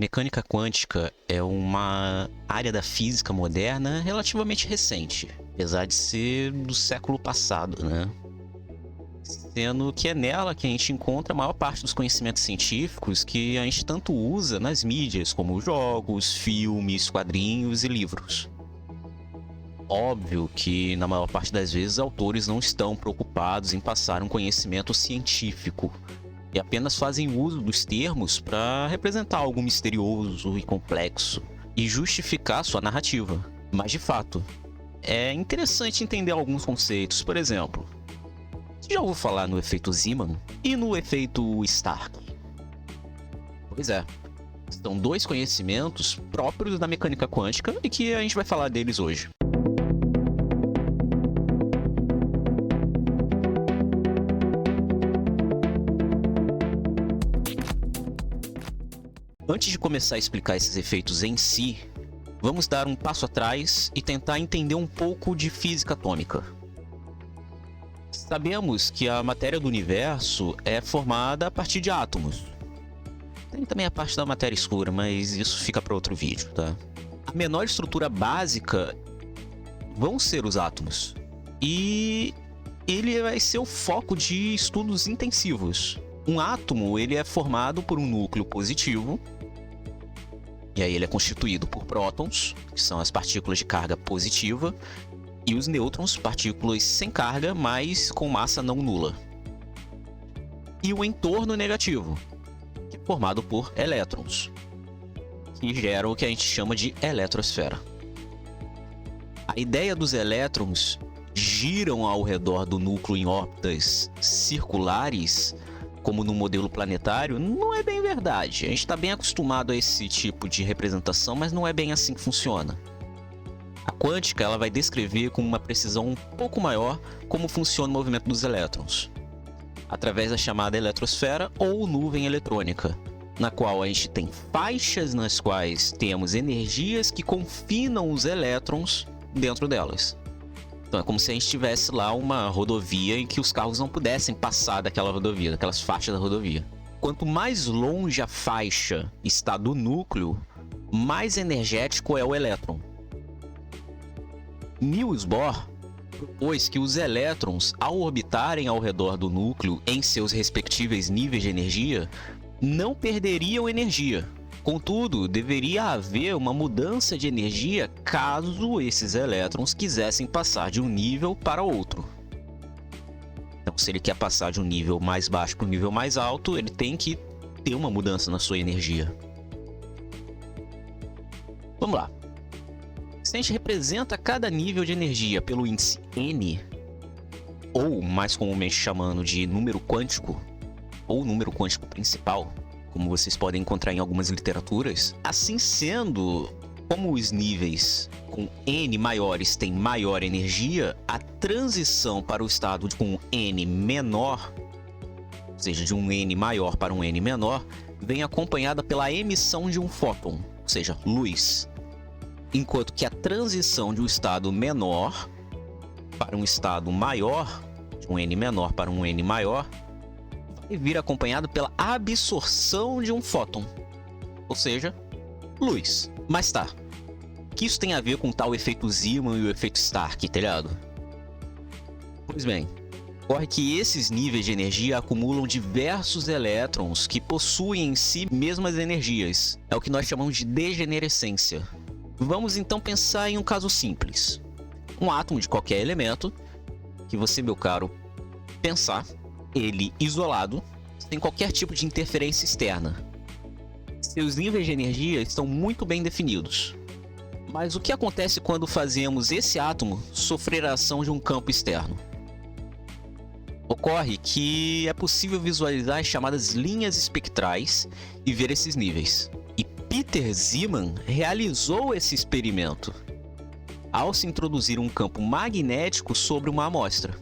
Mecânica quântica é uma área da física moderna relativamente recente, apesar de ser do século passado, né? Sendo que é nela que a gente encontra a maior parte dos conhecimentos científicos que a gente tanto usa nas mídias, como jogos, filmes, quadrinhos e livros. Óbvio que, na maior parte das vezes, autores não estão preocupados em passar um conhecimento científico e apenas fazem uso dos termos para representar algo misterioso e complexo e justificar sua narrativa. Mas, de fato, é interessante entender alguns conceitos. Por exemplo, você já ouviu falar no efeito Zeeman e no efeito Stark? Pois é, são dois conhecimentos próprios da mecânica quântica e que a gente vai falar deles hoje. Antes de começar a explicar esses efeitos em si, vamos dar um passo atrás e tentar entender um pouco de física atômica. Sabemos que a matéria do universo é formada a partir de átomos. Tem também a parte da matéria escura, mas isso fica para outro vídeo, tá? A menor estrutura básica vão ser os átomos. E ele vai ser o foco de estudos intensivos. Um átomo, ele é formado por um núcleo positivo, e aí ele é constituído por prótons, que são as partículas de carga positiva, e os nêutrons, partículas sem carga, mas com massa não nula. E o entorno negativo, que é formado por elétrons, que geram o que a gente chama de eletrosfera. A ideia dos elétrons giram ao redor do núcleo em órbitas circulares, como no modelo planetário, não é bem verdade. A gente está bem acostumado a esse tipo de representação, mas não é bem assim que funciona. A quântica ela vai descrever com uma precisão um pouco maior como funciona o movimento dos elétrons, através da chamada eletrosfera ou nuvem eletrônica, na qual a gente tem faixas nas quais temos energias que confinam os elétrons dentro delas. Então é como se a gente tivesse lá uma rodovia em que os carros não pudessem passar daquela rodovia, daquelas faixas da rodovia. Quanto mais longe a faixa está do núcleo, mais energético é o elétron. Niels Bohr propôs que os elétrons, ao orbitarem ao redor do núcleo em seus respectivos níveis de energia, não perderiam energia. Contudo, deveria haver uma mudança de energia caso esses elétrons quisessem passar de um nível para outro. Então, se ele quer passar de um nível mais baixo para um nível mais alto, ele tem que ter uma mudança na sua energia. Vamos lá. Se a gente representa cada nível de energia pelo índice N, ou mais comumente chamando de número quântico, ou número quântico principal, como vocês podem encontrar em algumas literaturas, assim sendo, como os níveis com N maiores têm maior energia, a transição para o estado com N menor, ou seja, de um N maior para um N menor, vem acompanhada pela emissão de um fóton, ou seja, luz. Enquanto que a transição de um estado menor para um estado maior, de um N menor para um N maior, vai vir acompanhado pela absorção de um fóton, ou seja, luz. Mas tá, o que isso tem a ver com tal efeito Zeeman e o efeito Stark, tá ligado? Pois bem, ocorre que esses níveis de energia acumulam diversos elétrons que possuem em si mesmas energias. É o que nós chamamos de degenerescência. Vamos então pensar em um caso simples. Um átomo de qualquer elemento, que você, meu caro, pensar, ele isolado, sem qualquer tipo de interferência externa. Seus níveis de energia estão muito bem definidos. Mas o que acontece quando fazemos esse átomo sofrer a ação de um campo externo? Ocorre que é possível visualizar as chamadas linhas espectrais e ver esses níveis. E Peter Zeeman realizou esse experimento ao se introduzir um campo magnético sobre uma amostra.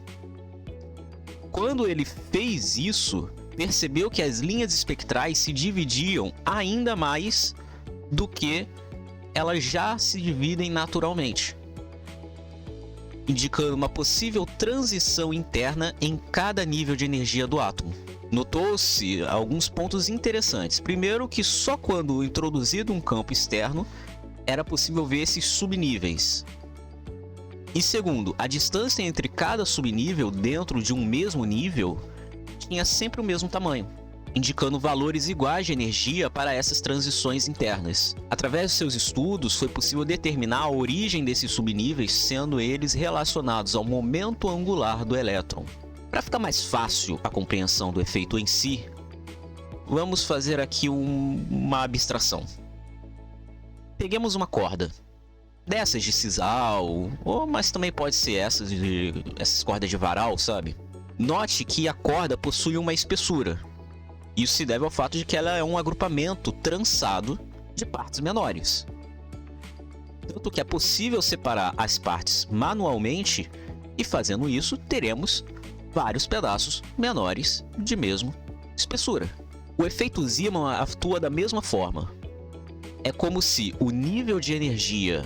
Quando ele fez isso, percebeu que as linhas espectrais se dividiam ainda mais do que elas já se dividem naturalmente, indicando uma possível transição interna em cada nível de energia do átomo. notou-se alguns pontos interessantes. Primeiro, que só quando introduzido um campo externo era possível ver esses subníveis. E segundo, a distância entre cada subnível dentro de um mesmo nível tinha sempre o mesmo tamanho, indicando valores iguais de energia para essas transições internas. Através de seus estudos, foi possível determinar a origem desses subníveis, sendo eles relacionados ao momento angular do elétron. Para ficar mais fácil a compreensão do efeito em si, vamos fazer aqui uma abstração. Peguemos uma corda, dessas de sisal, mas também pode ser essas cordas de varal, sabe? Note que a corda possui uma espessura. Isso se deve ao fato de que ela é um agrupamento trançado de partes menores. Tanto que é possível separar as partes manualmente e, fazendo isso, teremos vários pedaços menores de mesma espessura. O efeito Zeeman atua da mesma forma. É como se o nível de energia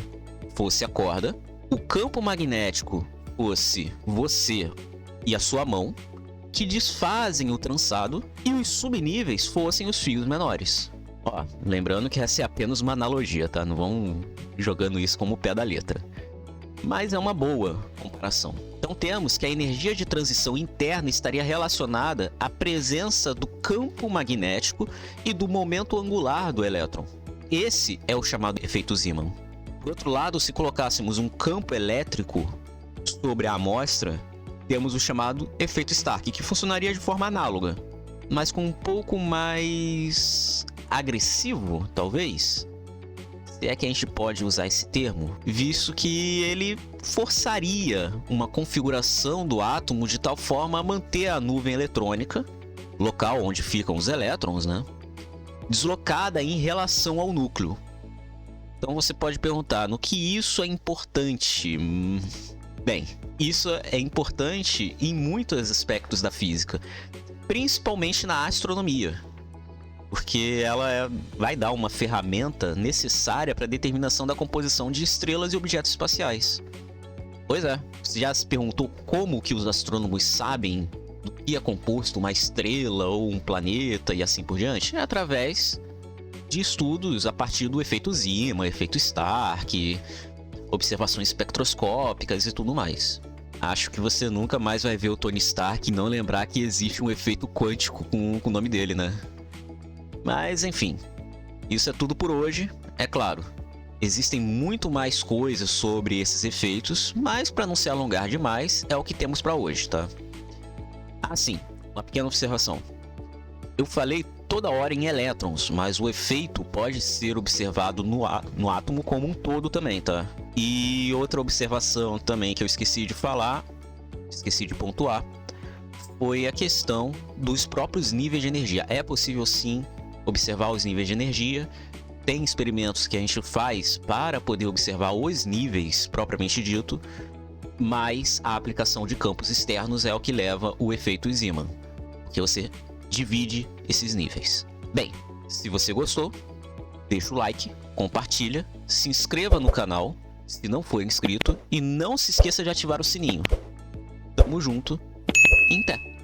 fosse a corda, o campo magnético fosse você e a sua mão, que desfazem o trançado, e os subníveis fossem os fios menores. Ó, lembrando que essa é apenas uma analogia, tá? Não vão jogando isso como o pé da letra. Mas é uma boa comparação. Então temos que a energia de transição interna estaria relacionada à presença do campo magnético e do momento angular do elétron. Esse é o chamado efeito Zeeman. Por outro lado, se colocássemos um campo elétrico sobre a amostra, temos o chamado efeito Stark, que funcionaria de forma análoga, mas com um pouco mais agressivo, talvez? Se é que a gente pode usar esse termo, visto que ele forçaria uma configuração do átomo de tal forma a manter a nuvem eletrônica, local onde ficam os elétrons, né, deslocada em relação ao núcleo. Então você pode perguntar, no que isso é importante? Bem, isso é importante em muitos aspectos da física, principalmente na astronomia, porque ela vai dar uma ferramenta necessária para a determinação da composição de estrelas e objetos espaciais. Pois é, você já se perguntou como que os astrônomos sabem do que é composto uma estrela ou um planeta e assim por diante? É através de estudos a partir do efeito Zeeman, efeito Stark, observações espectroscópicas e tudo mais. Acho que você nunca mais vai ver o Tony Stark e não lembrar que existe um efeito quântico com o nome dele, né? Mas, enfim, isso é tudo por hoje. É claro, existem muito mais coisas sobre esses efeitos, mas para não se alongar demais, é o que temos para hoje, tá? Ah, sim, uma pequena observação. Eu falei toda hora em elétrons, mas o efeito pode ser observado no átomo como um todo também, tá? E outra observação também que eu esqueci de falar, esqueci de pontuar, foi a questão dos próprios níveis de energia. É possível sim observar os níveis de energia. Tem experimentos que a gente faz para poder observar os níveis propriamente dito, mas a aplicação de campos externos é o que leva o efeito Zeeman, que você divide esses níveis. Bem, se você gostou, deixa o like, compartilha, se inscreva no canal se não for inscrito e não se esqueça de ativar o sininho. Tamo junto e até!